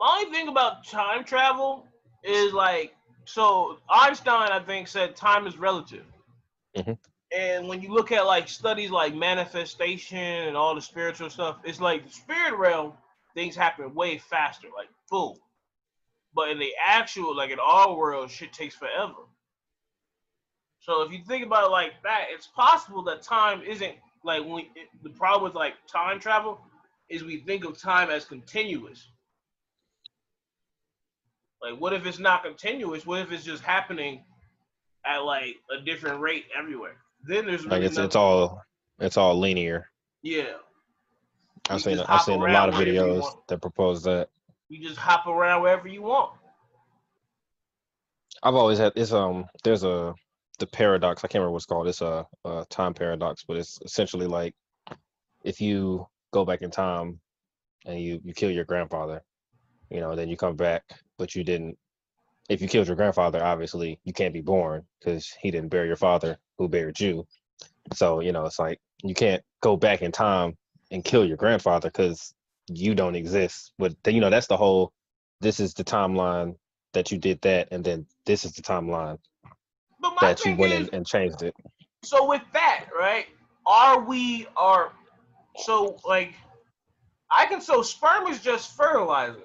My only thing about time travel is like, so Einstein, I think, said time is relative. Mm-hmm. And when you look at like studies like manifestation and all the spiritual stuff, it's like the spirit realm, things happen way faster, like boom. But in the actual, like in our world, shit takes forever. So if you think about it like that, it's possible that time isn't like the problem with like time travel is we think of time as continuous. Like, what if it's not continuous? What if it's just happening at like a different rate everywhere? Then there's Like really it's nothing. all linear. Yeah, I've you seen just I've hop seen a lot around of wherever you videos want. that propose that. You just hop around wherever you want. I've always had this there's a the paradox, I can't remember what it's called. It's a time paradox, but it's essentially like if you go back in time and you kill your grandfather, then you come back, but you didn't. If you killed your grandfather, obviously you can't be born because he didn't bury your father who buried you. So, it's like you can't go back in time and kill your grandfather because you don't exist. But that's the whole, this is the timeline that you did that, and then this is the timeline But my that you thing went is, in and changed it. so with that, right? Are so like I can so sperm is just fertilizer.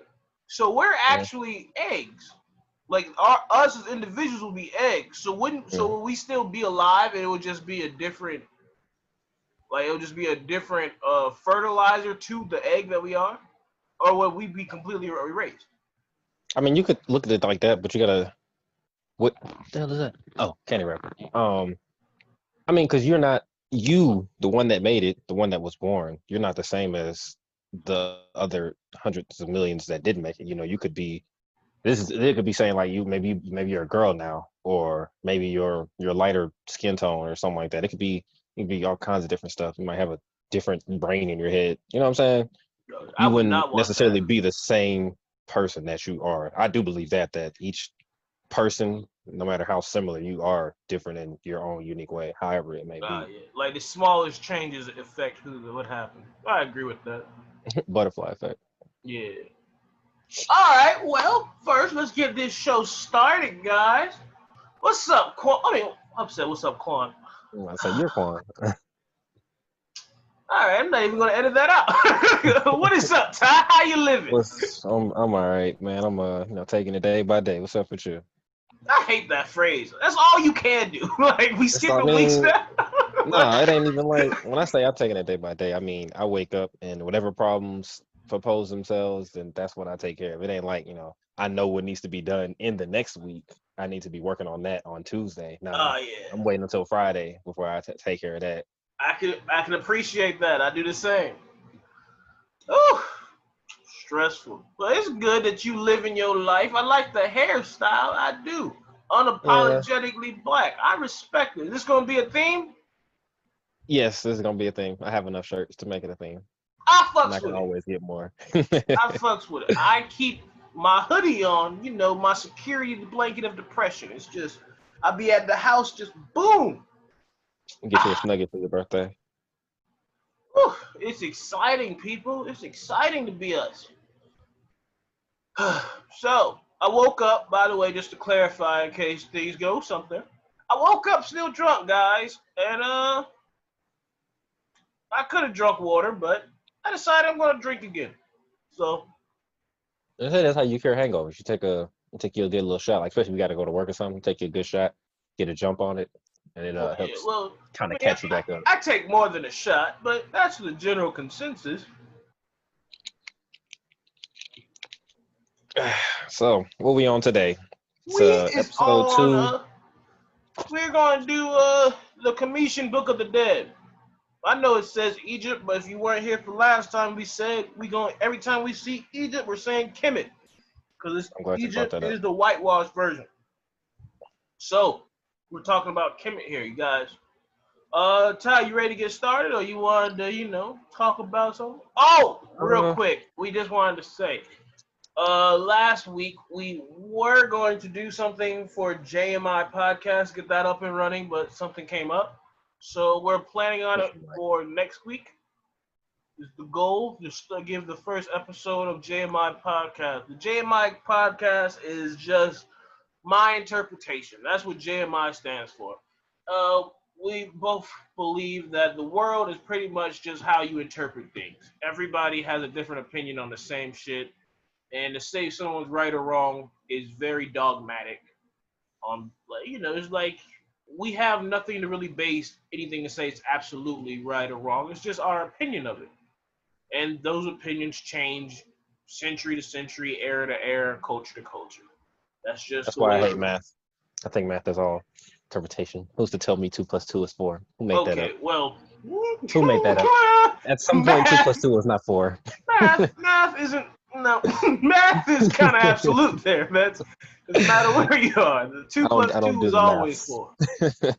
So we're Mhm, actually eggs. Like us as individuals will be eggs. mhm. Will we still be alive and it would just be a different it would just be a different fertilizer to the egg that we are? Or would we be completely erased? I mean, you could look at it like that, but you gotta, what the hell is that? Oh, candy wrapper. I mean, because you're not the one that made it, the one that was born. You're not the same as the other hundreds of millions that didn't make it. You could be. It could be saying like maybe you're a girl now, or maybe you're lighter skin tone or something like that. It could be all kinds of different stuff. You might have a different brain in your head. You know what I'm saying? I You would wouldn't not want that. necessarily be the same person that you are. I do believe that each person, no matter how similar you are, different in your own unique way, however it may be. Yeah. Like the smallest changes affect what happened. I agree with that. Butterfly effect. Yeah. All right. Well, first let's get this show started, guys. What's up, Quan? I mean, upset. What's up, Quan? I say you're Quan. All right, I'm not even gonna edit that out. What is up, Ty? How you living? I'm all right, man. I'm taking it day by day. What's up with you? I hate that phrase. That's all you can do. Like we It's I skipping weeks mean, now. no, it ain't even like when I say I'm taking it day by day, I mean I wake up and whatever problems propose themselves, then that's what I take care of. It ain't like, I know what needs to be done in the next week. I need to be working on that on Tuesday. Nah, Oh yeah, I'm waiting until Friday before I take care of that. I can appreciate that. I do the same. Oh, stressful. But it's good that you living your life. I like the hairstyle. I do. Yeah. Unapologetically black. I respect it. Is this gonna be a theme? Yes, this is gonna be a thing. I have enough shirts to make it a thing, I and I fucks can with it. always get more. I fucks with it. I keep my hoodie on, my security blanket of depression. It's just I be at the house just boom. Get you a snuggie for your birthday. Whew, it's exciting, people. It's exciting to be us. So I woke up, by the way, just to clarify in case things go something. I woke up still drunk, guys, and I could have drunk water, but I decided I'm gonna drink again. So They say that's how you cure hangovers. You take you a good little shot, like especially if you got to go to work or something. Take you a good shot, get a jump on it, and it well, yeah, helps well, I kind of mean, catch you back up. I take more than a shot, but that's the general consensus. So what we on today? It's We is episode on. two. We're gonna do the Kemetian Book of the Dead. I know it says Egypt, but if you weren't here for last time, we said we going every time we see Egypt, we're saying Kemet because I'm glad you brought Egypt that up. is the whitewashed version. So we're talking about Kemet here, you guys. Ty, you ready to get started, or you wanted to, talk about something? Oh, real Uh, quick, we just wanted to say, last week we were going to do something for JMI podcast, get that up and running, but something came up, so we're planning on what it you like? for next week. is the goal. Just to give the first episode of JMI podcast. The JMI podcast is just my interpretation. That's what JMI stands for. Uh, we both believe that the world is pretty much just how you interpret things. Everybody has a different opinion on the same shit, and to say someone's right or wrong is very dogmatic. It's like we have nothing to really base anything to say it's absolutely right or wrong. It's just our opinion of it, and those opinions change century to century, era to era, culture to culture. That's just That's the why I way. hate math. I think math is all interpretation. Who's to tell me 2 plus 2 is 4? Who made that up? Okay, well, Who made that up? At some point, 2 plus math, 2 is not 4. math isn't no. Math is kind of absolute there. That's it doesn't matter where you are. The two plus I don't two do is the always math. 4.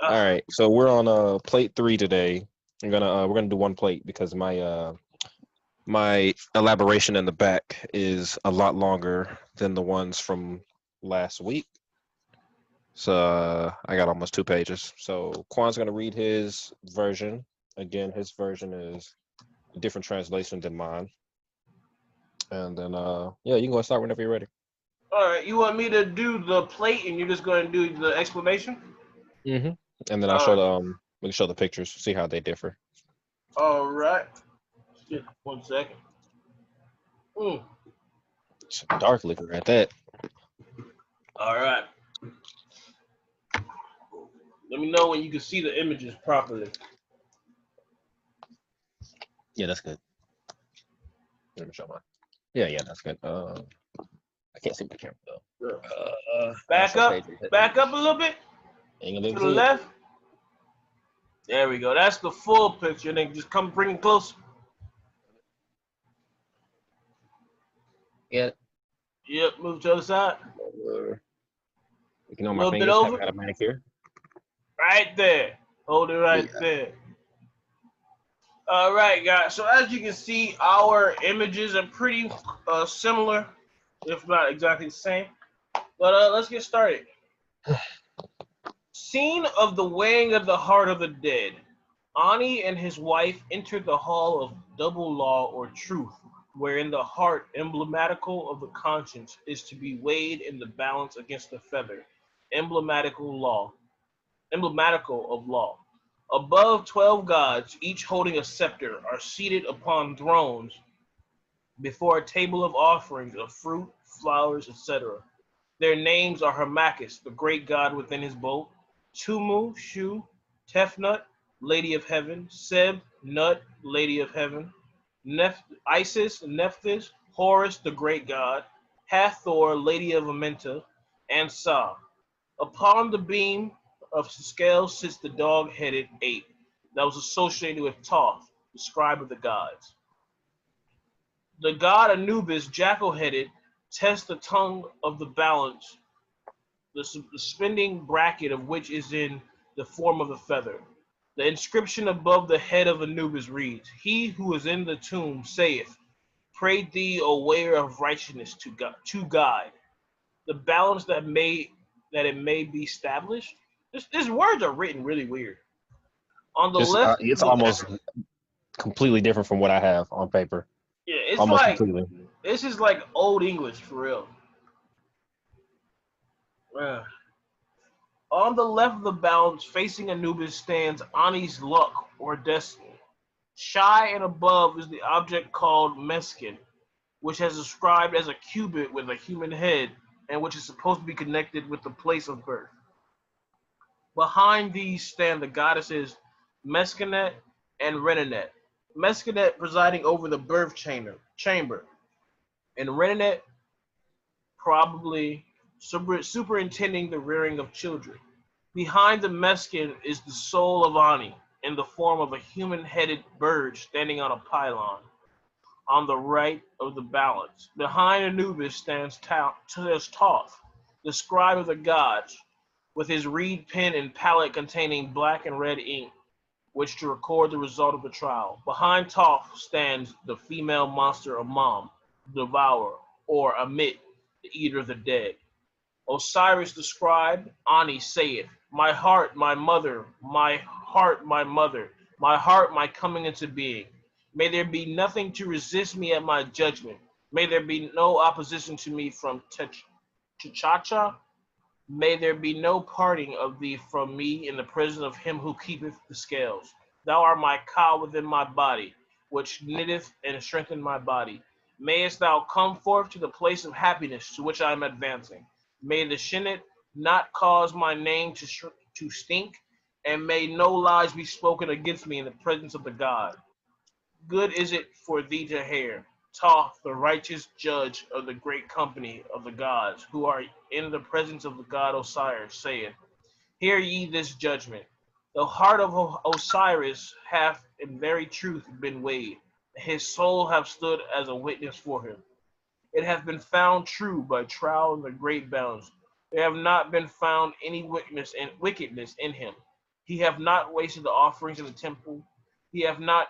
All right, so we're on plate 3 today. We're gonna do one plate because my elaboration in the back is a lot longer than the ones from last week. So I got almost 2 pages. So Quan's gonna read his version. Again, his version is a different translation than mine. And then you can go start whenever you're ready. All right, you want me to do the plate and you're just going to do the explanation? Mm-hmm. And then I'll show we can show the pictures, see how they differ. All right. Shit, 1 second. It's dark looking at that. All right. Let me know when you can see the images properly. Yeah, that's good. Let me show mine. Yeah, that's good. I can't see the camera though. Back up a little bit to the left. There we go. That's the full picture. Then just bring it close. Yeah. Yep. Move to the other side. You know my fingers. I got a manicure. Right there. Hold it right there. All right, guys. So as you can see, our images are pretty similar, if not exactly the same. But let's get started. Scene of the weighing of the heart of the dead. Ani and his wife entered the hall of double law or truth, wherein the heart, emblematical of the conscience, is to be weighed in the balance against the feather, emblematical of law. Above 12 gods, each holding a scepter, are seated upon thrones before a table of offerings of fruit, flowers, etc. Their names are Hermachus, the great god within his boat, Tumu, Shu, Tefnut, Lady of Heaven, Seb, Nut, Lady of Heaven, Isis, Nephthys, Horus, the great god, Hathor, Lady of Amenta, and Sa. Upon the beam of the scale sits the dog-headed ape that was associated with Thoth, the scribe of the gods. The god Anubis, jackal-headed, tests the tongue of the balance, the suspending bracket of which is in the form of a feather. The inscription above the head of Anubis reads, "He who is in the tomb saith, pray thee, O wayer of righteousness, to guide the balance that it may be established." These words are written really weird. On the left, it's almost completely different from what I have on paper. Yeah, it's almost like completely. This is like old English for real. On the left of the balance, facing Anubis, stands Ani's luck or destiny. Shy and above is the object called Meskin, which is described as a cubit with a human head and which is supposed to be connected with the place of birth. Behind these stand the goddesses Meskenet and Renenet. Meskenet presiding over the birth chamber, and Renenet probably superintending the rearing of children. Behind the Meskin is the soul of Ani in the form of a human-headed bird standing on a pylon. On the right of the balance, behind Anubis stands Thoth, the scribe of the gods, with his reed pen and palette containing black and red ink, which to record the result of the trial. Behind Thoth stands the female monster Amam, the devourer, or Amit, the eater of the dead. Osiris the scribe, Ani saith, "My heart, my mother, my heart, my mother, my heart, my coming into being. May there be nothing to resist me at my judgment. May there be no opposition to me from Chacha. May there be no parting of thee from me in the presence of him who keepeth the scales. Thou art my cow within my body, which knitteth and strengtheneth my body. Mayest thou come forth to the place of happiness to which I am advancing. May the Shinnet not cause my name to stink, and may no lies be spoken against me in the presence of the God. Good is it for thee to hear, Thoth, the righteous judge of the great company of the gods, who are in the presence of the god Osiris, saith, hear ye this judgment. The heart of Osiris hath in very truth been weighed. His soul hath stood as a witness for him. It hath been found true by trial in the great bounds. There have not been found any wickedness in him. He hath not wasted the offerings of the temple. He hath not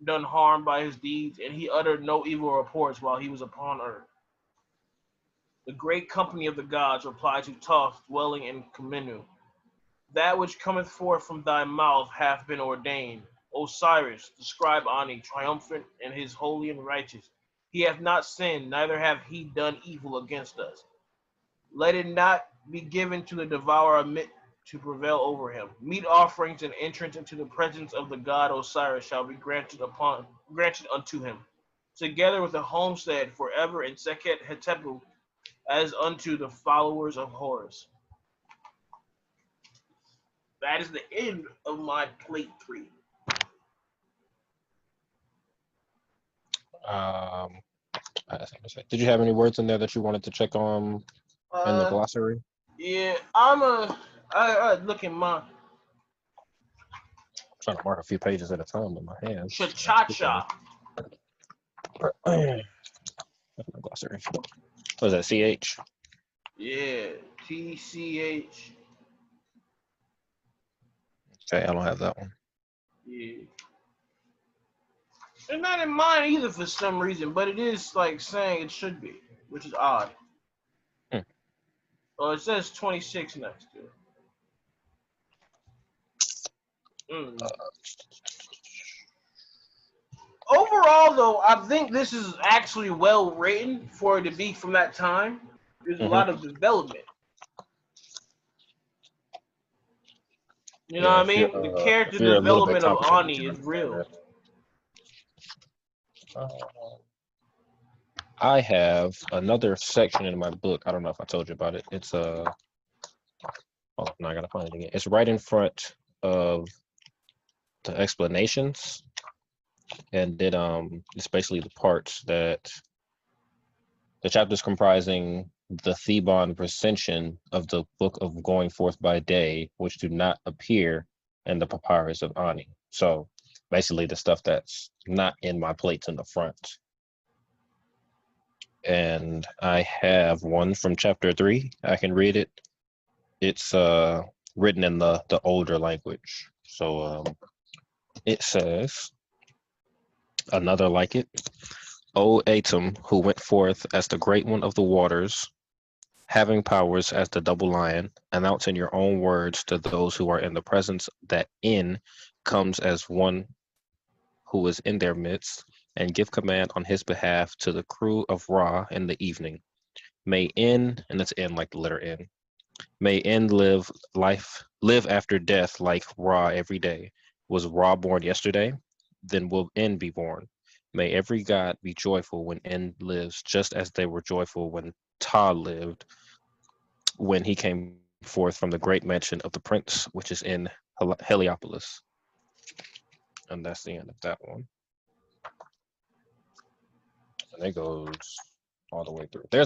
done harm by his deeds, and he uttered no evil reports while he was upon earth. The great company of the gods replied to Thoth, dwelling in Kemenu. That which cometh forth from thy mouth hath been ordained. Osiris, the scribe Ani, triumphant and his holy and righteous. He hath not sinned, neither hath he done evil against us. Let it not be given to the devourer to prevail over him. Meat offerings and entrance into the presence of the god Osiris shall be granted unto him, together with a homestead forever in Sekhet Hetepu, as unto the followers of Horus. That is the end of my plate 3. Did you have any words in there that you wanted to check on in the glossary? Yeah, I look at my. I'm trying to mark a few pages at a time with my hands. Cha-cha-cha. My glossary. What is that, CH? Yeah, TCH. Okay, I don't have that one. Yeah. It's not in mine either for some reason, but it is like saying it should be, which is odd. Oh, it says 26 next to it. Overall, though, I think this is actually well written for it to be from that time. There's a lot of development. You know what I mean? The character development of Ani is real. I have another section in my book. I don't know if I told you about it. It's oh, no, I gotta find it again. It's right in front of the explanations, and it's basically the parts that the chapters comprising the Theban recension of the book of going forth by day, which do not appear in the papyrus of Ani. So basically the stuff that's not in my plates in the front. And I have one from chapter 3. I can read it. It's written in the older language. So it says, another like it. O Atum, who went forth as the great one of the waters, having powers as the double lion, announce in your own words to those who are in the presence that in comes as one who is in their midst, and give command on his behalf to the crew of Ra in the evening. May in, and it's in like the letter N, may in live after death like Ra every day. Was Ra born yesterday? Then will N be born. May every god be joyful when N lives, just as they were joyful when Ta lived, when he came forth from the great mansion of the prince, which is in Heliopolis. And that's the end of that one. And it goes all the way through. There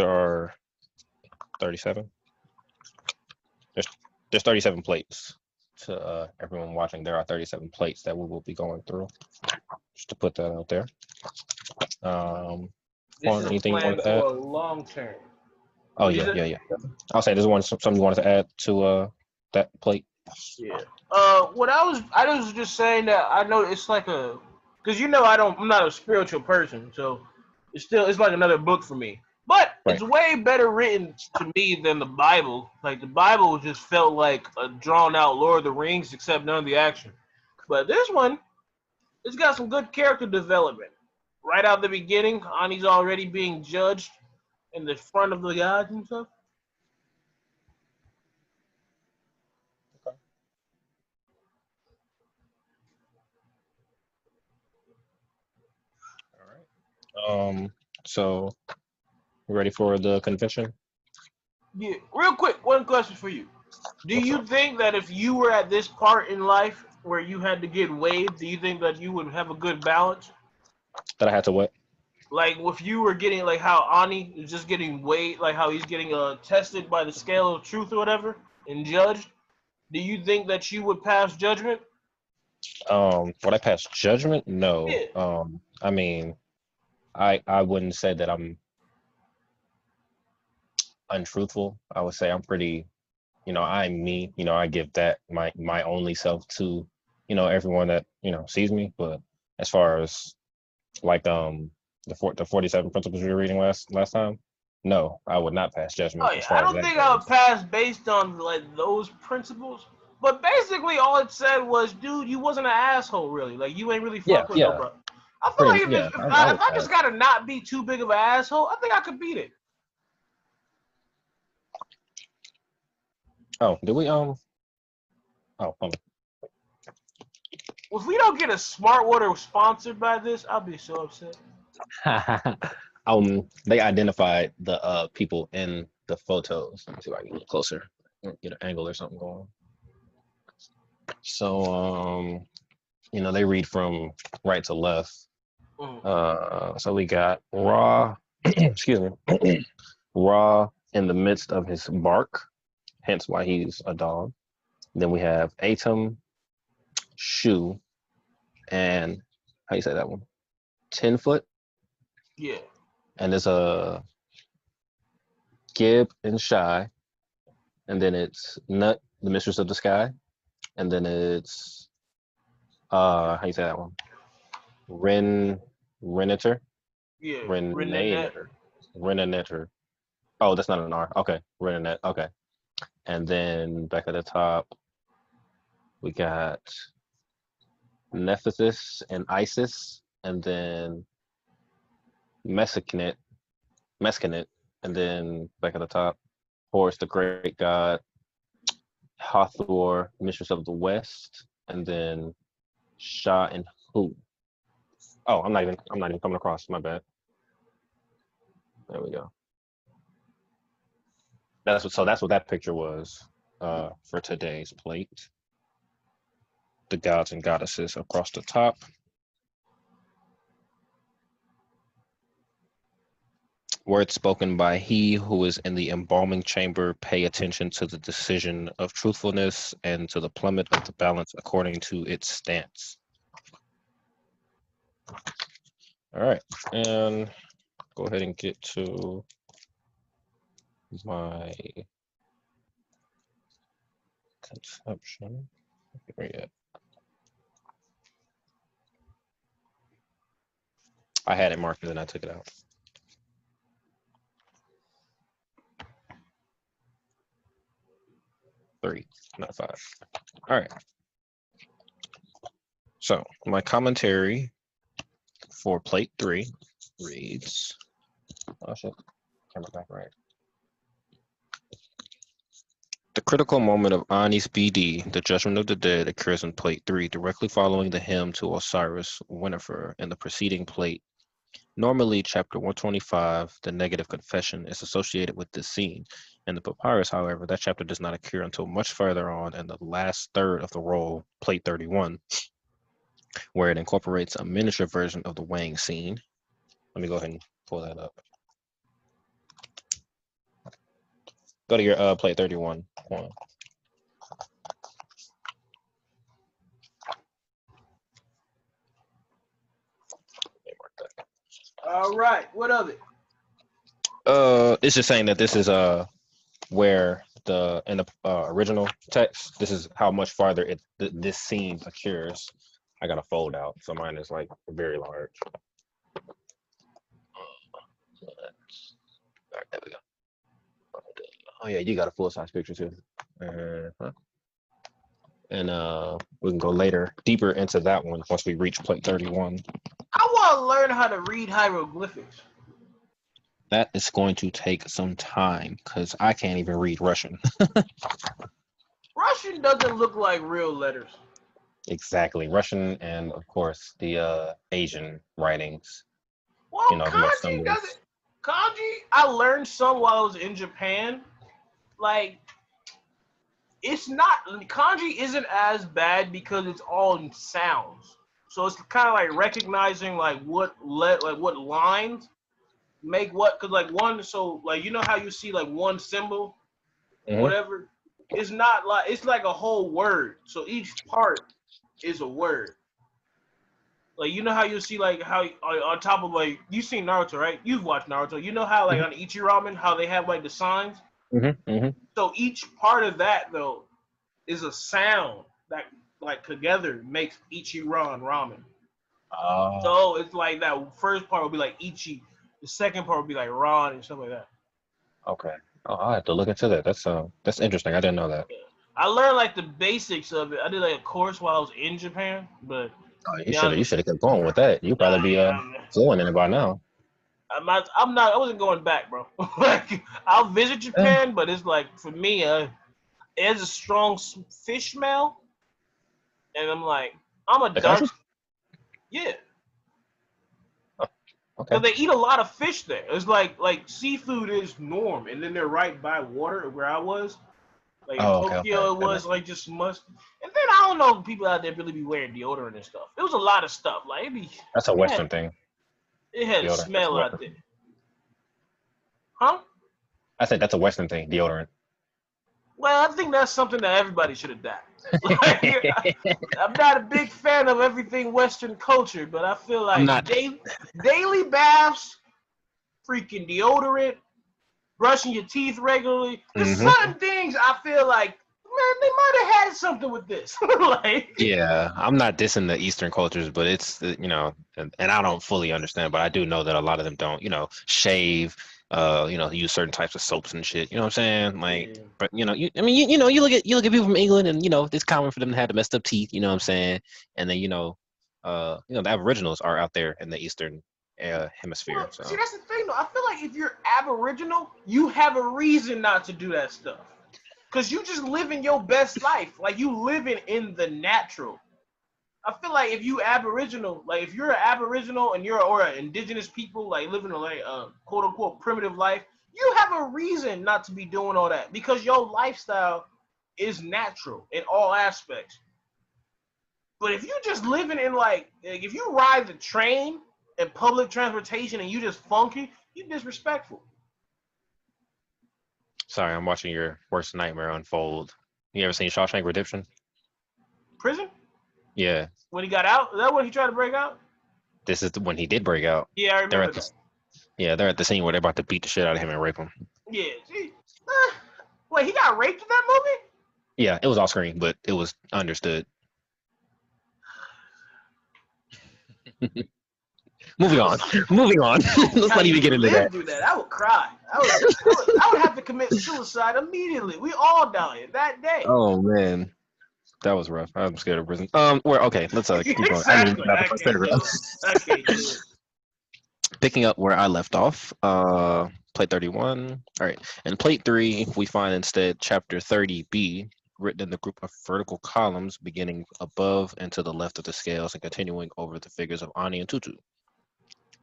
are 37. There's 37 plates. To everyone watching, there are 37 plates that we will be going through. Just to put that out there. This is anything planned for a long term. Oh yeah. I'll say there's something you wanted to add to that plate. Yeah. I was just saying that I know it's like because I'm not a spiritual person, so it's like another book for me. But it's way better written to me than the Bible. Like the Bible just felt like a drawn out Lord of the Rings, except none of the action. But this one, it's got some good character development. Right out the beginning, Ani's already being judged in the front of the gods and stuff. Okay. All right. So you ready for the confession? Yeah, real quick, one question for you. Do What's you up? think that if you were at this part in life where you had to get weighed, do you think that you would have a good balance? That I had to what? Like if you were getting like how Ani is just getting weighed, like how he's getting tested by the scale of truth or whatever and judged. Do you think that you would pass judgment? Would I pass judgment? No. Yeah. I mean, I wouldn't say that I'm untruthful. I would say I'm pretty, I'm me. I give that my only self to, everyone that sees me. But as far as like the 47 principles you were reading last time, no, I would not pass Oh judgment yeah. as I far as don't that think I would goes. pass based on like those principles. But basically, all it said was, dude, you wasn't an asshole, really. Like you ain't really Yeah, fuck with yeah, nobody. I feel pretty. like Yeah, I if would I pass. just gotta not be too big of an asshole, I think I could beat it. Oh, do we Oh, hold If we don't get a smart water sponsored by this, I'll be so upset. on. They identified the people in the photos. Let me see if I can get closer, get an angle or something going. So they read from right to left. Mm. So we got Ra, excuse me, Ra in the midst of his bark, hence why he's a dog. Then we have Atum, Shu, and how you say that one? 10 foot. Yeah. And there's a Gib and Shy, and then it's Nut, the mistress of the sky, and then it's how you say that one? Renator, Yeah. Renenet. Renator, Renator. Oh, that's not an R. Okay, Renanet. Okay, and then back at the top we got Nephthys and Isis, and then Meskinit, and then back at the top Horus, the great god, Hathor, mistress of the west, and then Shah and Hu. Oh, I'm not even coming across. My bad. There we go. That's what that picture was for today's plate. The gods and goddesses across the top. Words spoken by he who is in the embalming chamber. Pay attention to the decision of truthfulness and to the plummet of the balance according to its stance. All right, and go ahead and get to my conception. Where you at? I had it marked and then I took it out. Three, not five. All right. So my commentary for plate 3 reads, oh shit, camera back right. The critical moment of Ani's BD, the Judgment of the Dead, occurs in plate 3, directly following the hymn to Osiris Winifred in the preceding plate. Normally, chapter 125, the negative confession, is associated with this scene. In the papyrus, however, that chapter does not occur until much further on in the last third of the roll, plate 31, where it incorporates a miniature version of the weighing scene. Let me go ahead and pull that up. Go to your plate 31. Quann. All right. What of it? It's just saying that this is where in the original text, this is how much farther this scene occurs. I got a fold out, so mine is like very large. All right, there we go. Oh yeah, you got a full size picture too. And we can go later, deeper into that one once we reach plate 31. I want to learn how to read hieroglyphics. That is going to take some time because I can't even read Russian. Russian doesn't look like real letters. Exactly, Russian and of course the Asian writings. Well, The more kanji doesn't. symbols. Kanji, I learned some while I was in Japan. Like, it's not kanji isn't as bad because it's all in sounds. So it's kind of like recognizing like what lines make what, because like one, so like you know how you see like one symbol, Mm-hmm. whatever. It's not like it's like a whole word. So each part is a word. Like you know how you see like how on top of like you've seen Naruto, right? You've watched Naruto. You know how like on Ichi Ramen how they have like the signs. Mm-hmm. Mm-hmm. So each part of that though is a sound that like together makes Ichiran ramen. Oh, So it's like that first part will be like Ichi, the second part will be like Ron and stuff like that. okay. Oh, I'll have to look into that. That's interesting. I didn't know that. Yeah. I learned like the basics of it. I did like a course while I was in Japan, but Oh, to you be should have honest, kept going with that. You probably be yeah, fluent in it by now. I wasn't going back, bro. Like I'll visit Eh, Japan, but it's like for me, there's a strong fish smell, and I'm like, I'm a the dark, country? yeah. Oh, okay. Because they eat a lot of fish there. It's like seafood is norm, and then they're right by water where I was. Like in Oh, okay, okay. Tokyo, it That was makes like just must. And then I don't know if people out there really be wearing deodorant and stuff. It was a lot of stuff. Like That's a it had Western thing. it had a Deodorant. That's a smell out Western there, thing. huh? I said that's a Western thing. Deodorant. Well, I think that's something that everybody should adapt. Like, I'm not a big fan of everything Western culture, but I feel I'm like not. daily baths, freaking deodorant, brushing your teeth regularly. There's Hmm. certain things I feel like, man, they might have had something with this. Like, Yeah, I'm not dissing the Eastern cultures, but it's and I don't fully understand, but I do know that a lot of them don't, shave, use certain types of soaps and shit. You know what I'm saying? Like, yeah. but you look at people from England, and it's common for them to have the messed up teeth. You know what I'm saying? And then the Aboriginals are out there in the Eastern hemisphere. Well, see, So that's the thing, though. I feel like if you're Aboriginal, you have a reason not to do that stuff. Because you just living your best life. Like, you living in the natural. I feel like if you Aboriginal, like, if you're an Aboriginal and or an indigenous people, like, living a, like, quote-unquote primitive life, you have a reason not to be doing all that. Because your lifestyle is natural in all aspects. But if you just living in like if you ride the train and public transportation and you just funky, you disrespectful. sorry, I'm watching your worst nightmare unfold. You ever seen Shawshank Redemption? Prison? Yeah, When he got out? Is that when he tried to break out? this is when he did break out. Yeah, I They're remember at that. this. Yeah, they're at the scene where they're about to beat the shit out of him and rape him. Yeah. See, wait, he got raped in that movie? Yeah, it was off screen, but it was understood. Moving on. Moving on. I don't Let's how not you even get into live that. through that. I would cry. I would have to commit suicide immediately. We all dying that day. Oh man, that was rough. I'm scared of prison. Where? Okay, let's keep going. I didn't even Exactly. get out the I first can't paragraph. do it. I can't do it. Picking up where I left off. Plate 31. All right. In plate 3, we find instead chapter 30b, written in the group of vertical columns beginning above and to the left of the scales and continuing over the figures of Ani and Tutu.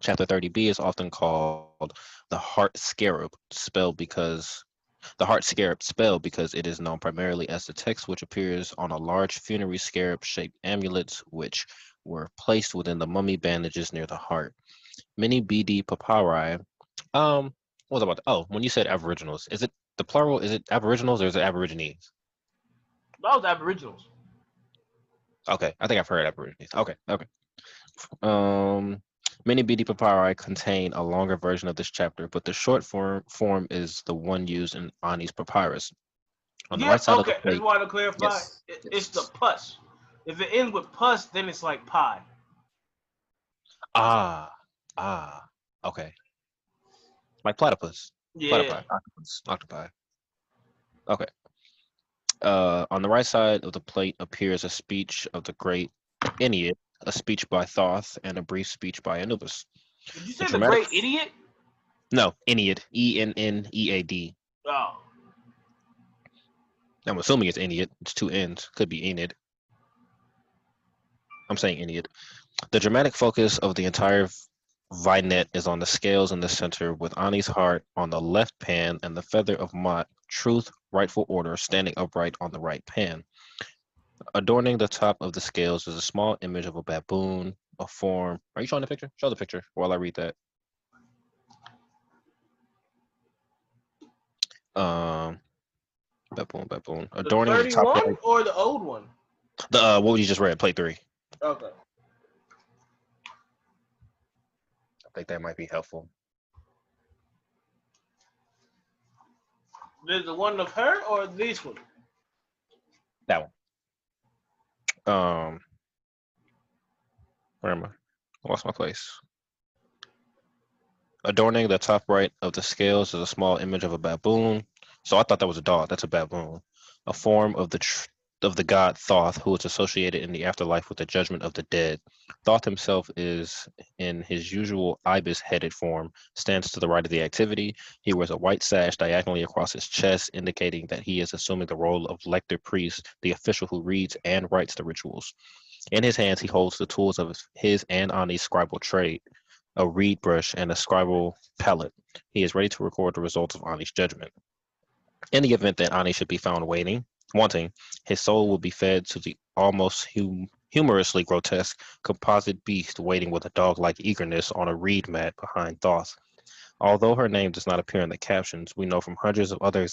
Chapter 30b is often called the heart scarab, spelled because it is known primarily as the text which appears on a large funerary scarab-shaped amulets which were placed within the mummy bandages near the heart. Many BD papyri. What was about? When you said Aboriginals, is it the plural? Is it Aboriginals or is it Aborigines? That was Aboriginals. Okay, I think I've heard Aborigines. Okay, okay. Um, Many BD papyri contain a longer version of this chapter, but the short form is the one used in Ani's papyrus. On the right Yep. side of the Okay. I just plate, wanted to clarify. yes, It's the yes. pus. If it ends with pus, then it's like pie. Ah, okay. Like platypus. Yeah. Platypi, octopus, octopi. Okay. On the right side of the plate appears a speech of the great Ennead, a speech by Thoth, and a brief speech by Anubis. Did you The say the dramatic, great idiot? no, Ennead, Ennead. Oh. I'm assuming it's Ennead. It's two N's. Could be Enid. I'm saying Ennead. The dramatic focus of the entire vignette is on the scales in the center, with Ani's heart on the left pan and the feather of Mot, truth, rightful order, standing upright on the right pan. Adorning the top of the scales is a small image of a baboon, a form. Are you showing the picture? Show the picture while I read that. Um, baboon. The Adorning the top 31 right. or the old one? The what you just read, plate 3. Okay. I think that might be helpful. There's the one of her or this one? That one. Where am I? I lost my place. Adorning the top right of the scales is a small image of a baboon. So I thought that was a dog. That's a baboon, a form of the god Thoth, who is associated in the afterlife with the judgment of the dead. Thoth himself is in his usual ibis-headed form, stands to the right of the activity. He wears a white sash diagonally across his chest, indicating that he is assuming the role of lector priest, the official who reads and writes the rituals. In his hands, he holds the tools of his and Ani's scribal trade, a reed brush, and a scribal palette. He is ready to record the results of Ani's judgment. In the event that Ani should be found wanting, his soul will be fed to the almost humorously grotesque composite beast waiting with a dog-like eagerness on a reed mat behind Thoth. Although her name does not appear in the captions, we know from hundreds of other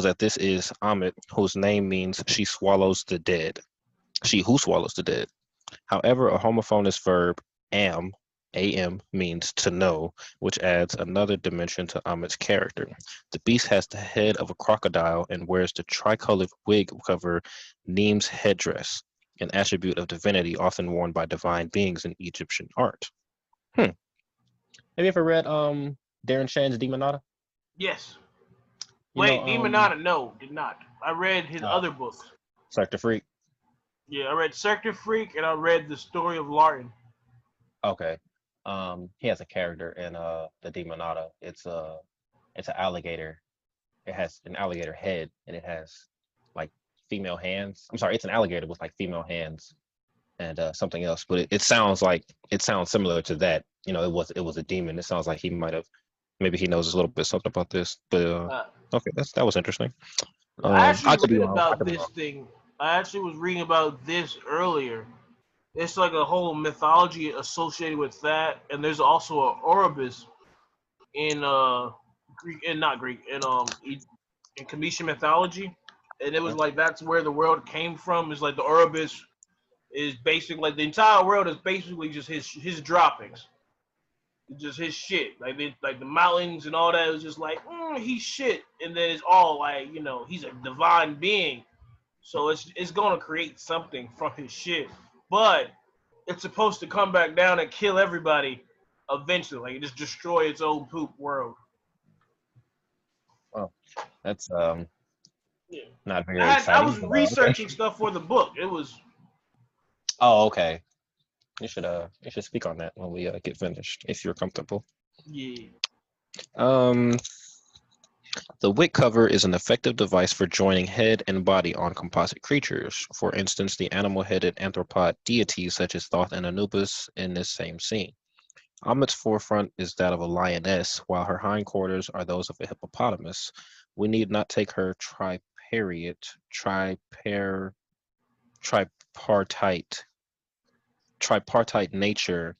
that this is Amit, whose name means she swallows the dead. She who swallows the dead. However, a homophonous verb, am, means to know, which adds another dimension to Amit's character. The beast has the head of a crocodile and wears the tricolored wig cover Neem's headdress, an attribute of divinity often worn by divine beings in Egyptian art. Hmm. Have you ever read Darren Shan's Demonata? Yes. You know, Wait, Demonata, no, did not. I read his uh, other books. Sector Freak. Yeah, I read Sector Freak and I read The Story of Larton. Okay. He has a character in the Demonata. It's an alligator. It has an alligator head and it has like female hands. I'm sorry, it's an alligator with like female hands and something else. But it sounds similar to that. You know, it was a demon. It sounds like he might have maybe he knows a little bit something about this. But Uh, okay, that was interesting. I actually I could be read wrong. I about could be this wrong. thing. I actually was reading about this earlier. It's like a whole mythology associated with that, and there's also a Oribus in Greek and not Greek in Kemetian mythology, and it was like that's where the world came from. It's like the Oribus is basically like the entire world is basically just his droppings, just his shit. Like the mountains and all that is just like he's shit, and then it's all like he's a divine being, so it's gonna create something from his shit, but it's supposed to come back down and kill everybody eventually, like just destroy its own poop world. Oh, that's Yeah. not very I exciting. was But, okay. researching stuff for the book. It was Oh, okay. You should speak on that when we get finished, if you're comfortable. yeah. Um, the wick cover is an effective device for joining head and body on composite creatures. For instance, the animal-headed anthropod deities such as Thoth and Anubis in this same scene. Amit's forefront is that of a lioness, while her hindquarters are those of a hippopotamus. We need not take her tripartite, tripartite nature,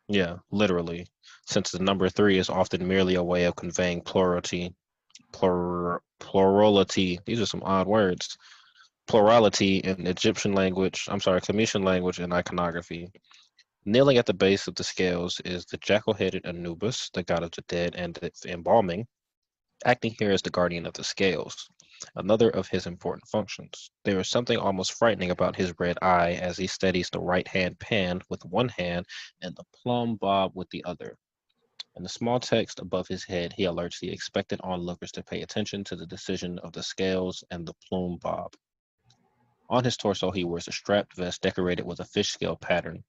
yeah, literally, since the number 3 is often merely a way of conveying plurality. These are some odd words. Plurality in Egyptian language, I'm sorry, Kemetian language and iconography. Kneeling at the base of the scales is the jackal-headed Anubis, the god of the dead and the embalming, acting here as the guardian of the scales, another of his important functions. There is something almost frightening about his red eye as he steadies the right hand pan with one hand and the plumb bob with the other. In the small text above his head, he alerts the expectant onlookers to pay attention to the decision of the scales and the plume bob. On his torso, he wears a strapped vest decorated with a fish scale pattern.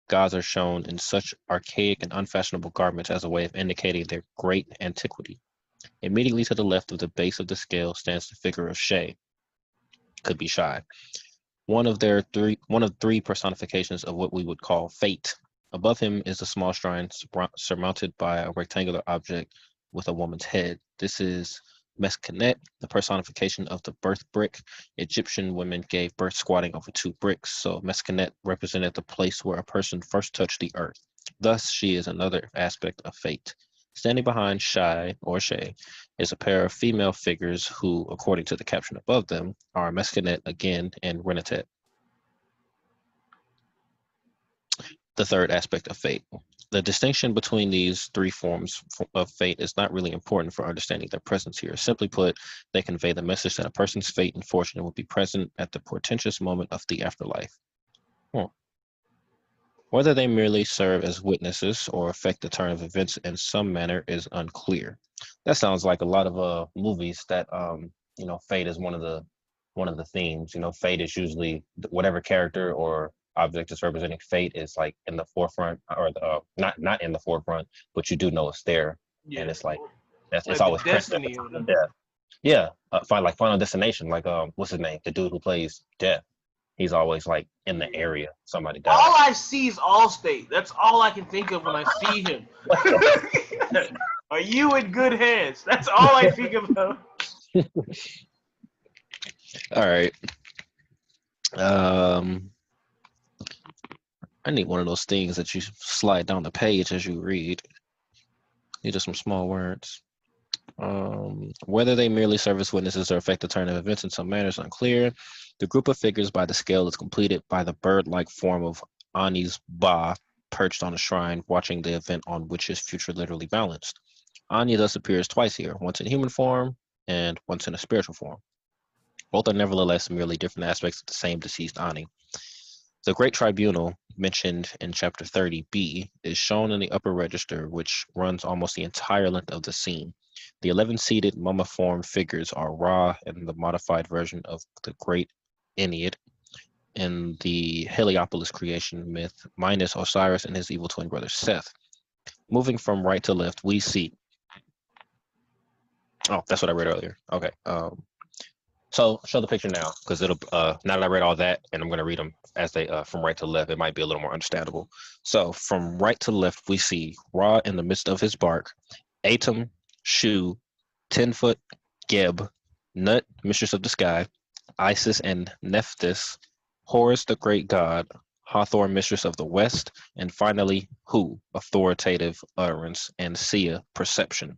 Gods are shown in such archaic and unfashionable garments as a way of indicating their great antiquity. Immediately to the left of the base of the scale stands the figure of Shay, could be Shy, one of three personifications of what we would call fate. Above him is a small shrine surmounted by a rectangular object with a woman's head. This is Meskenet, the personification of the birth brick. Egyptian women gave birth squatting over 2 bricks, so Meskenet represented the place where a person first touched the earth. Thus, she is another aspect of fate. Standing behind Shay or Shay is a pair of female figures who, according to the caption above them, are Meskenet again and Renatet. The third aspect of fate. The distinction between these 3 forms of fate is not really important for understanding their presence here. Simply put, they convey the message that a person's fate and fortune will be present at the portentous moment of the afterlife. Whether they merely serve as witnesses or affect the turn of events in some manner is unclear. That sounds like a lot of movies that fate is one of the themes. Fate is usually whatever character or object is representing fate is like in the forefront, or not in the forefront, but you do know it's there. Yeah. And it's like it's Like always the destiny of them. death. Yeah, like Final Destination, like what's his name, the dude who plays Death. He's always like in the area somebody died. All I see is Allstate. That's all I can think of when I see him. Are you in good hands? That's all I think about. All right. I need one of those things that you slide down the page as you read. These are some small words. Whether they merely serve as witnesses or affect the turn of events in some manner is unclear. The group of figures by the scale is completed by the bird-like form of Ani's Ba, perched on a shrine, watching the event on which his future literally balanced. Ani thus appears twice here, once in human form and once in a spiritual form. Both are nevertheless merely different aspects of the same deceased Ani. The Great Tribunal, mentioned in Chapter 30b, is shown in the upper register, which runs almost the entire length of the scene. The 11-seated mummiform figures are Ra in the modified version of the Great Ennead in the Heliopolis creation myth, minus Osiris and his evil twin brother Seth. Moving from right to left, we see... Oh, that's what I read earlier. Okay. So show the picture now, because it'll now that I read all that, and I'm going to read them as they from right to left, it might be a little more understandable. So from right to left, we see Ra in the midst of his bark, Atum, Shu, 10-foot, Geb, Nut, mistress of the sky, Isis and Nephthys, Horus the great god, Hathor, mistress of the west, and finally Hu, authoritative utterance, and Sia, perception.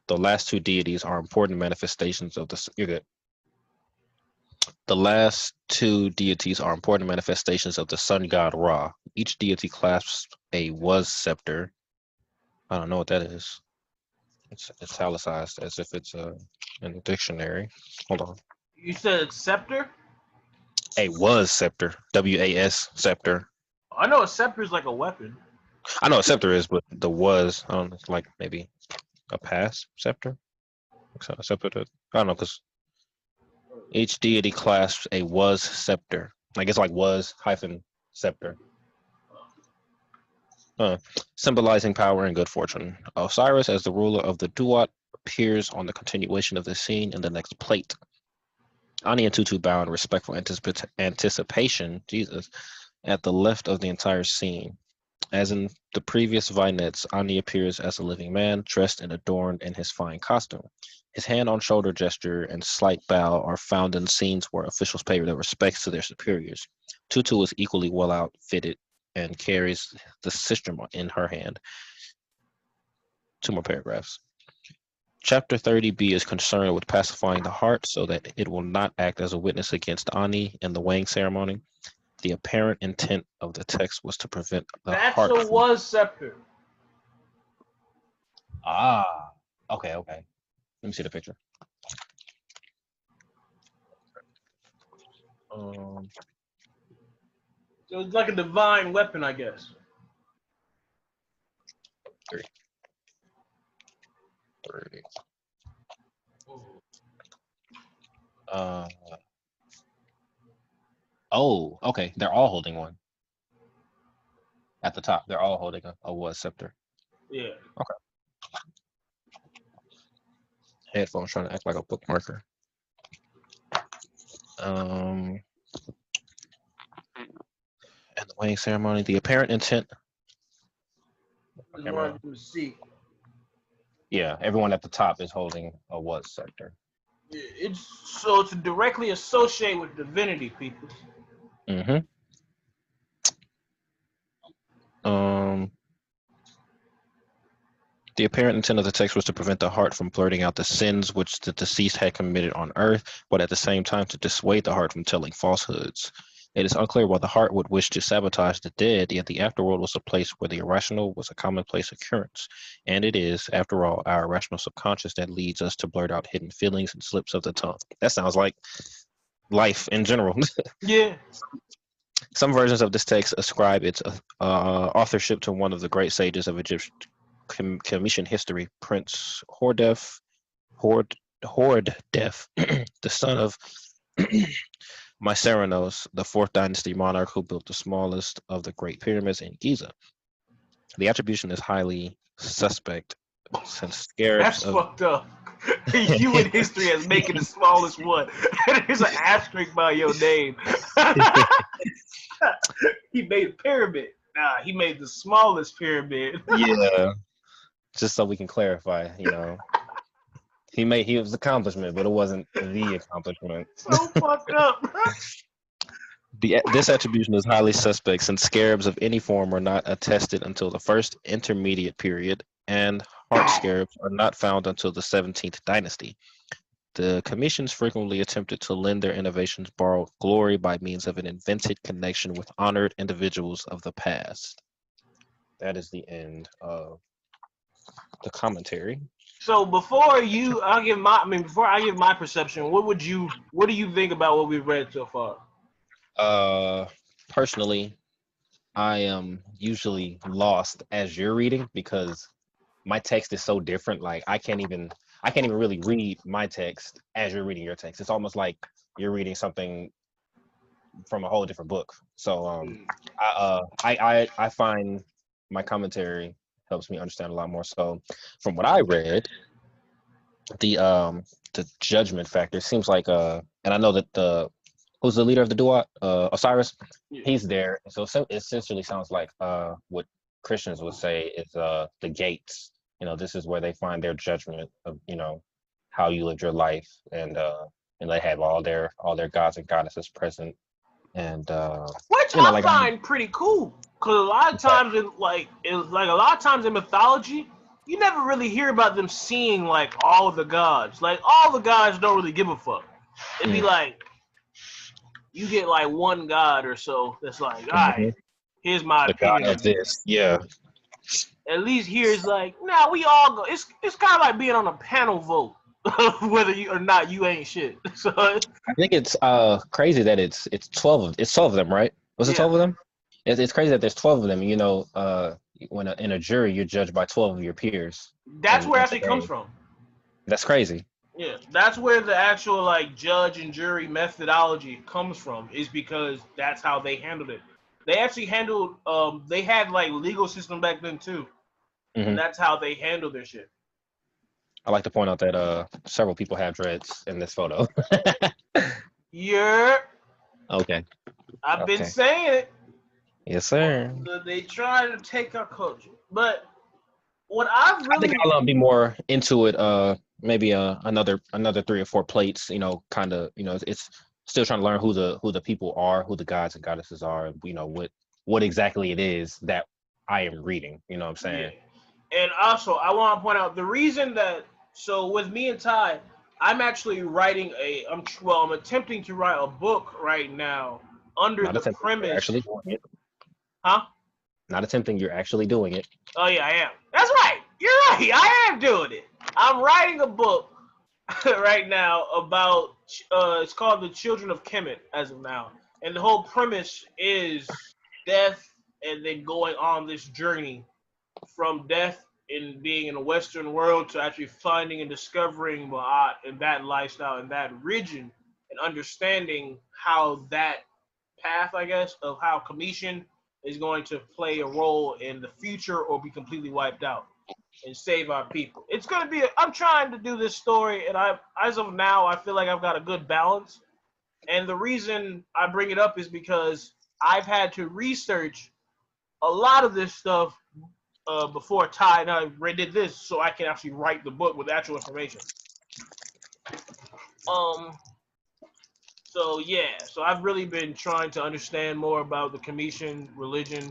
The last 2 deities are important manifestations of the... You're good. The last 2 deities are important manifestations of the sun god Ra. Each deity clasps a was scepter. I don't know what that is. It's italicized as if it's in the dictionary. Hold on. You said scepter? A was scepter. W-A-S scepter. I know a scepter is like a weapon. I know a scepter is, but the was, I don't know, it's like maybe a past scepter. A scepter. I don't know, because each deity clasps a was scepter. I guess like was hyphen scepter. Symbolizing power and good fortune. Osiris, as the ruler of the Duat, appears on the continuation of the scene in the next plate. Ani and Tutu bow in respectful anticipation, Jesus, at the left of the entire scene. As in the previous vignettes, Ani appears as a living man, dressed and adorned in his fine costume. His hand-on-shoulder gesture and slight bow are found in scenes where officials pay their respects to their superiors. Tutu is equally well outfitted and carries the sistrum in her hand. 2 more paragraphs. Chapter 30b is concerned with pacifying the heart so that it will not act as a witness against Ani in the weighing ceremony. The apparent intent of the text was to prevent the heart. That's a was scepter. Ah, okay. Let me see the picture. So it's like a divine weapon, I guess. Three. Three. Oh, okay. They're all holding one. At the top, they're all holding a was scepter. Yeah. Okay. Headphones trying to act like a bookmarker. And the weighing ceremony, the apparent intent. Just wanted to see. Yeah, everyone at the top is holding a was scepter. It's to directly associate with divinity, people. Mm-hmm. The apparent intent of the text was to prevent the heart from blurting out the sins which the deceased had committed on earth, but at the same time to dissuade the heart from telling falsehoods. It is unclear why the heart would wish to sabotage the dead, yet the afterworld was a place where the irrational was a commonplace occurrence. And it is, after all, our irrational subconscious that leads us to blurt out hidden feelings and slips of the tongue. That sounds like life in general. Yeah. Some versions of this text ascribe its authorship to one of the great sages of Egyptian Kemetian history, Prince Hordef, the son of Myceranos, the 4th dynasty monarch who built the smallest of the Great Pyramids in Giza. The attribution is highly suspect since scarabs That's fucked up. You in history as making the smallest one. There's an asterisk by your name. He made a pyramid. Nah, he made the smallest pyramid. Yeah, just so we can clarify, he was accomplishment, but it wasn't the accomplishment. So fucked up. This attribution is highly suspect since scarabs of any form are not attested until the first intermediate period, and heart scarabs are not found until the 17th dynasty. The commissions frequently attempted to lend their innovations borrowed glory by means of an invented connection with honored individuals of the past. That is the end of the commentary. So before I give my perception, what do you think about what we've read so far? Personally, I am usually lost as you're reading because my text is so different. Like I can't even really read my text as you're reading your text. It's almost like you're reading something from a whole different book. So I find my commentary helps me understand a lot more. So from what I read, the judgment factor seems like and I know that who's the leader of the Duat? Osiris. Yeah. He's there. So it essentially sounds like what Christians would say is the gates. This is where they find their judgment of how you lived your life, and they have all their gods and goddesses present, and which I find pretty cool because a lot of times a lot of times in mythology, you never really hear about them seeing like all of the gods. Like all the gods don't really give a fuck. It'd be like you get like one god or so that's like, all right, here's my opinion god of this. Yeah. At least here it's like, nah, we all go. It's kind of like being on a panel vote, whether you or not you ain't shit. So I think it's crazy that it's 12 of them, right? Was it 12 of them? It's crazy that there's 12 of them. When in a jury you're judged by 12 of your peers. That's where it actually comes from. That's crazy. Yeah, that's where the actual like judge and jury methodology comes from. Is because that's how they handled it. They actually handled. They had like legal system back then too. And that's how they handle their shit. I like to point out that several people have dreads in this photo. Yeah. Okay. I've been saying it. Yes, sir. They try to take our culture, but what I think I'll be more into it. Maybe another 3 or 4 plates. Kind of. It's still trying to learn who the people are, who the gods and goddesses are. What exactly it is that I am reading. You know what I'm saying? Yeah. And also, I want to point out the reason that. So with me and Ty, I'm actually writing I'm attempting to write a book right now under the premise. Actually doing it. Huh? Not attempting. You're actually doing it. Oh yeah, I am. That's right. You're right. I am doing it. I'm writing a book right now about. It's called The Children of Kemet as of now, and the whole premise is death and then going on this journey from death in being in the Western world to actually finding and discovering Ma'at and that lifestyle and that region and understanding how that path, I guess, of how Kemetian is going to play a role in the future or be completely wiped out and save our people. It's going to be, I'm trying to do this story, and as of now, I feel like I've got a good balance. And the reason I bring it up is because I've had to research a lot of this stuff before Ty and I did this, so I can actually write the book with actual information. So yeah, so I've really been trying to understand more about the Kemetian religion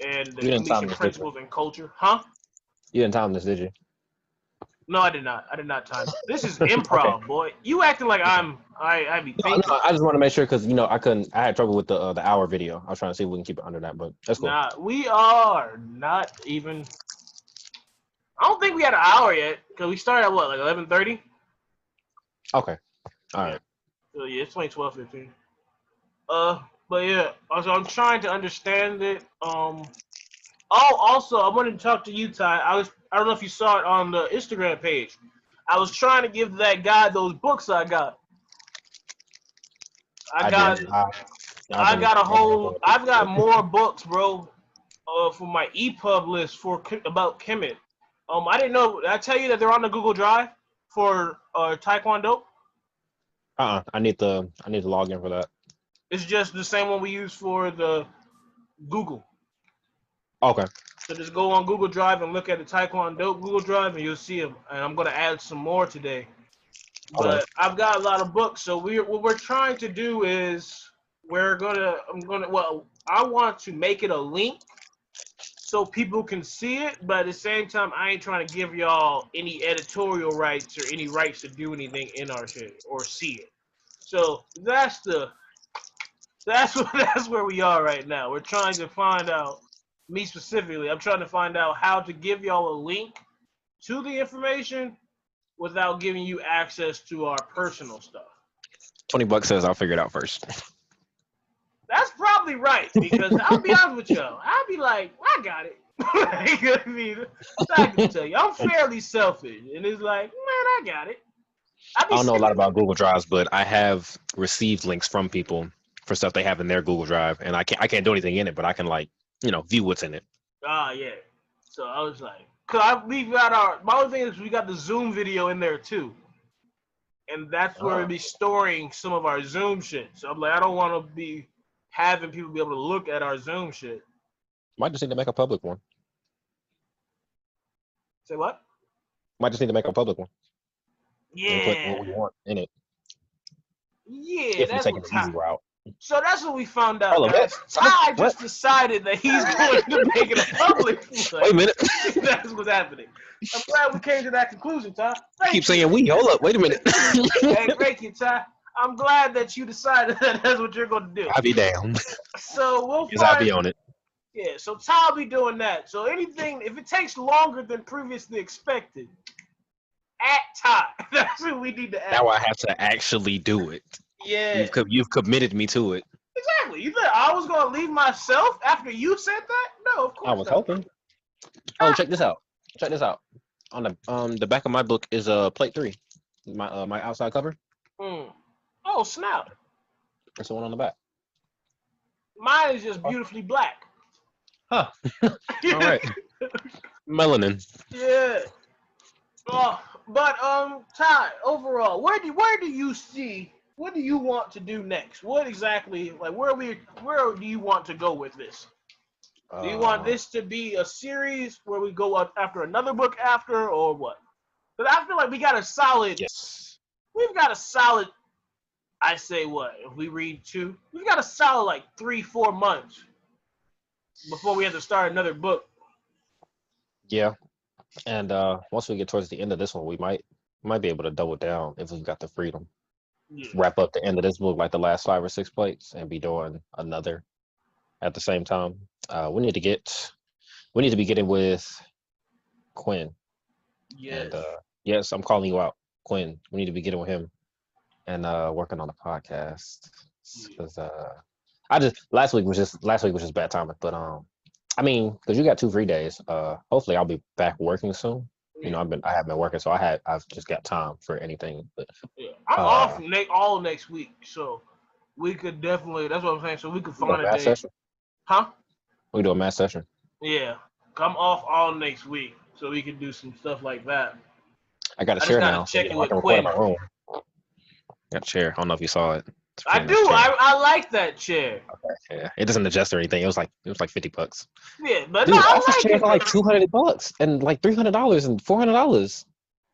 and the Kemetian principles and culture. Huh? You didn't time this, did you? No, I did not. I did not time. This is improv, okay. Boy. You acting like I be thinking. No, I just want to make sure because I had trouble with the hour video. I was trying to see if we can keep it under that, but that's cool. Nah, we are not even. I don't think we had an hour yet because we started at what, like 11:30. Okay. All right. So yeah, it's 12:15. But yeah, also I'm trying to understand it. Oh, also I wanted to talk to you, Ty. I don't know if you saw it on the Instagram page. I was trying to give that guy those books I got. I've got more books, bro. For my EPUB list about Kemet. I didn't know. Did I tell you that they're on the Google Drive for Taekwondo? I need to log in for that. It's just the same one we use for the Google. Okay. So just go on Google Drive and look at the Taekwondo Google Drive, and you'll see them. And I'm gonna add some more today. But okay. I've got a lot of books. So what we're trying to do is I want to make it a link so people can see it, but at the same time, I ain't trying to give y'all any editorial rights or any rights to do anything in our shit or see it. So that's where we are right now. We're trying to find out, me specifically, I'm trying to find out how to give y'all a link to the information without giving you access to our personal stuff. $20 says I'll figure it out first. That's probably right, because I'll be honest with y'all. I'll be like, I got it. I can tell you, I'm fairly selfish, and it's like, man, I got it. I don't know a lot about Google Drives, but I have received links from people for stuff they have in their Google Drive, and I can't do anything in it, but I can view what's in it. Yeah. So I was like, cause my only thing is we got the Zoom video in there too, and that's where we'll be storing some of our Zoom shit. So I'm like, I don't want to be having people be able to look at our Zoom shit. Might just need to make a public one. Say what? Might just need to make a public one. Yeah. And put what we want in it. Yeah, if that's what easy route. So that's what we found out, guys. Ty just decided that he's going to make it a public one. Wait a minute. That's what's happening. I'm glad we came to that conclusion, Ty. Keep saying we. Hold up. Wait a minute. Hey, thank you, Ty. I'm glad that you decided that that's what you're going to do. I'll be damned. So we'll find. I'll be on it. Yeah, so Ty will be doing that. So anything, if it takes longer than previously expected, at Ty. That's what we need to add. Now I have to actually do it. Yeah. You've committed me to it. Exactly. You thought I was going to leave myself after you said that? No, of course I was hoping. Oh, check this out. On the back of my book is plate 3. My outside cover. Oh, snap. That's the one on the back. Mine is just beautifully black. Huh. All right. Melanin. Yeah. But Ty, overall, where do you see? What do you want to do next? What exactly, like, where do you want to go with this? Do you want this to be a series where we go after another book after, or what? Because I feel like we got a solid. Yes. We've got a solid. I say what? If we read 2, we've got a solid like 3-4 months before we have to start another book. Yeah. And once we get towards the end of this one, we might be able to double down if we've got the freedom. Yeah. Wrap up the end of this book, like the last 5 or 6 plates, and be doing another at the same time. We need to be getting with Quinn. Yes. And yes, I'm calling you out, Quinn. We need to be getting with him and working on a podcast. Because last week was just bad timing, but I I mean, because you got 2 free days. Hopefully I'll be back working soon. You know, I have been working, so I've just got time for anything. But Yeah, I'm off all next week, so we could definitely. That's what I'm saying. So we could we do a find a mass day. session. Huh? We do a mass session. Yeah, I'm off all next week, so we can do some stuff like that. I got a I just chair gotta now, so check it I with can record in Quinn. my room. Got a chair. I don't know if you saw it. It's a I pretty do. nice chair. I like that chair. Okay, yeah, it doesn't adjust or anything. It was like $50. Yeah, but Dude, no, I office like chairs it are like though. $200 and like $300 and $400.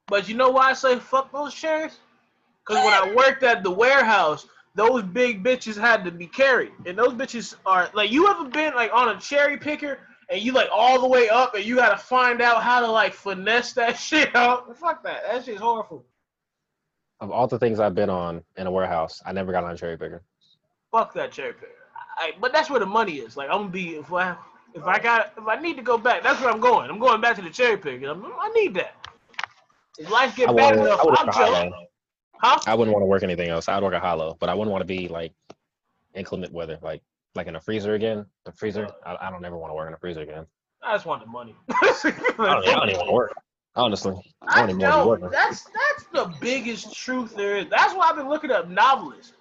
But you know why I say fuck those chairs? Because when I worked at the warehouse, those big bitches had to be carried. And those bitches are, like, you ever been, like, on a cherry picker and you, like, all the way up and you got to find out how to, like, finesse that shit out? Fuck that. That shit's horrible. Of all the things I've been on in a warehouse, I never got on a cherry picker. Fuck that cherry picker. But that's where the money is. Like, I'm going to be, if I need to go back, that's where I'm going. I'm going back to the cherry picker. I need that. If life get bad enough, I'll jump. Huh? I wouldn't want to work anything else. I'd work at Hollow, but I wouldn't want to be like inclement weather, like in a freezer again. The freezer, I don't ever want to work in a freezer again. I just want the money. I don't even want to work. Honestly, I don't even want to be working. That's the biggest truth there is. That's why I've been looking up novelists.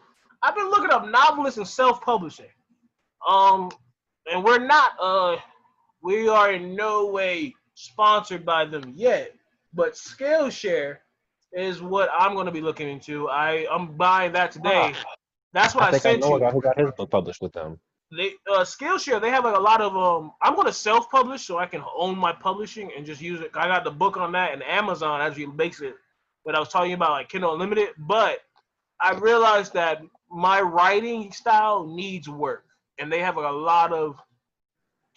I've been looking up novelists and self-publishing. And we are in no way sponsored by them yet, but Skillshare is what I'm going to be looking into. I'm buying that today. That's what I sent you. I know a guy who got his book published with them. They Skillshare, they have like a lot of I'm going to self-publish so I can own my publishing and just use it. I got the book on that, and Amazon actually makes it. But I was talking about like Kindle Unlimited, but I realized that my writing style needs work, and they have like a lot of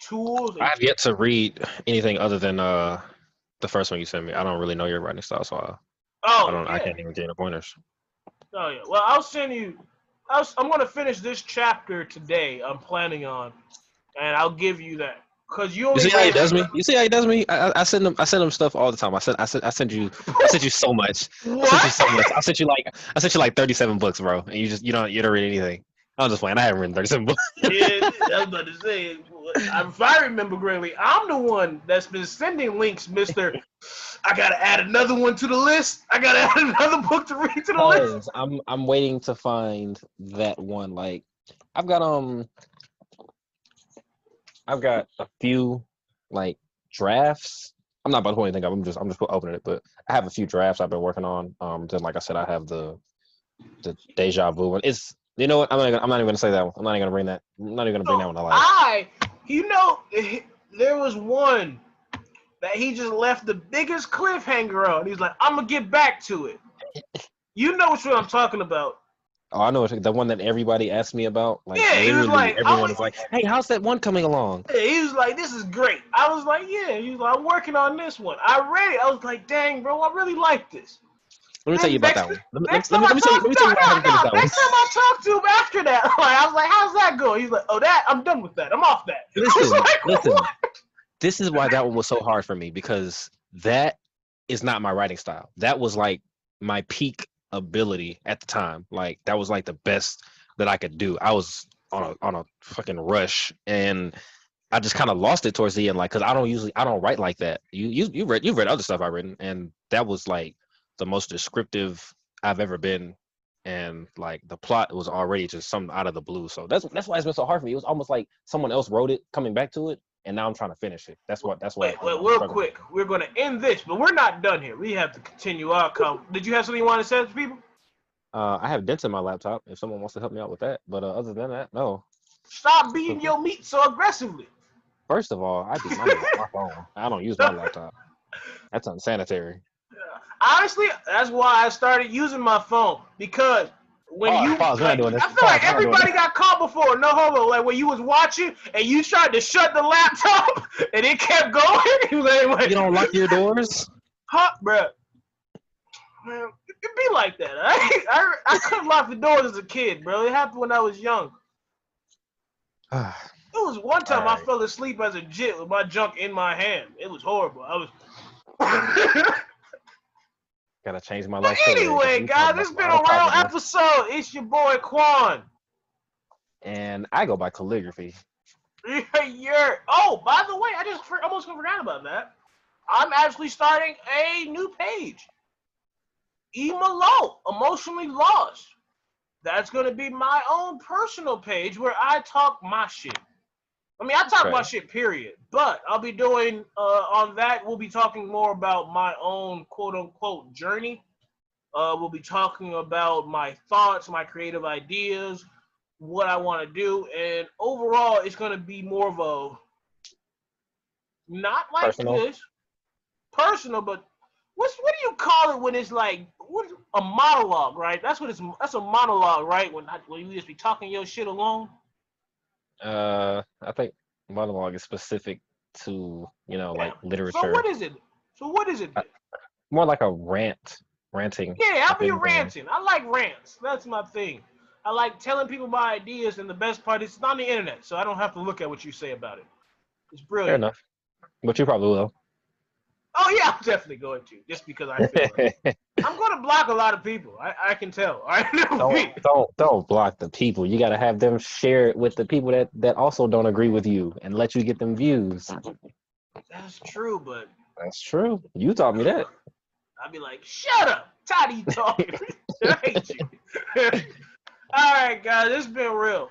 tools. I have yet to read anything other than the first one you sent me. I don't really know your writing style, so I can't even get any pointers. Oh yeah. Well, I'll send you. I'm going to finish this chapter today. I'm planning on, and I'll give you that because you see how he does me. You see how he does me. I send him stuff all the time. I sent you so much. What? I sent you so much. I sent you like 37 books, bro, and you don't read anything. I'm just playing. I haven't written 37 books. Yeah, I was about to say. If I remember correctly, I'm the one that's been sending links, Mister. I gotta add another one to the list. I gotta add another book to read to the list. I'm waiting to find that one. Like I've got a few like drafts. I'm not about to pull anything up. I'm just opening it, but I have a few drafts I've been working on. Then like I said, I have the deja vu one. It's you know what? I'm not even gonna say that one. I'm not even gonna bring that. I'm not even gonna bring that one to life. There was one that he just left the biggest cliffhanger on. He's like, I'm gonna get back to it. You know what I'm talking about. Oh, I know the one that everybody asked me about. Like, yeah, he was like, everyone was like, "Hey, how's that one coming along?" Yeah, he was like, "This is great." I was like, "Yeah." He was like, "I'm working on this one." I read it. I was like, "Dang, bro, I really like this." Let me tell you about that one. Next time I talk to him after that, I was like, "How's that going?" He's like, "Oh, that I'm done with that. I'm off that." Listen. This is why that one was so hard for me because that is not my writing style. That was like my peak ability at the time. Like that was like the best that I could do. I was on a fucking rush and I just kind of lost it towards the end. Like, cause I don't write like that. You've read other stuff I've written, and that was like the most descriptive I've ever been. And like the plot was already just something out of the blue. So that's why it's been so hard for me. It was almost like someone else wrote it, coming back to it. And now I'm trying to finish it. That's why. Wait, real quick. We're going to end this, but we're not done here. We have to continue our conversation. Did you have something you want to say to people? I have dents in my laptop. If someone wants to help me out with that, but other than that, no. Stop beating your meat so aggressively. First of all, I beat my meat on my phone. I don't use my laptop. That's unsanitary. Honestly, that's why I started using my phone because. I feel like everybody got caught before. No homo. Like when you was watching and you tried to shut the laptop and it kept going. You don't lock your doors? Huh, bro? Man, it be like that. I couldn't lock the doors as a kid, bro. It happened when I was young. It was one time I fell asleep as a jit with my junk in my hand. It was horrible. I was. Gotta change my life. Anyway, guys, it's been a real episode. It's your boy Quann. And I go by calligraphy. Oh, by the way, I just almost forgot about that. I'm actually starting a new page. Emo Emotionally Lost. That's going to be my own personal page where I talk my shit. I mean, I talk Okay. about shit, period. But I'll be doing, on that, we'll be talking more about my own quote unquote journey. We'll be talking about my thoughts, my creative ideas, what I want to do. And overall, it's going to be more of a, not like Personal. this, personal, but what do you call it when it's like what a monologue, right? That's a monologue, right? When you just be talking your shit alone. I think monologue is specific to, Yeah. like So what literature. is it? So what is it Uh, then? More like a ranting, Yeah, I'll if be anything. ranting. I like rants. That's my thing. I like telling people my ideas, and the best part is it's on the internet, so I don't have to look at what you say about it. It's Fair brilliant. enough. But you probably will. Oh yeah, I'm definitely going to, just because I feel like I'm going to block a lot of people. I can tell. I know don't me. don't block the people. You gotta have them share it with the people that also don't agree with you and let you get them views. That's true, but That's true. You taught me that. I'd be like, shut up. Tired of you talking. I hate you. All right, guys, it's been real.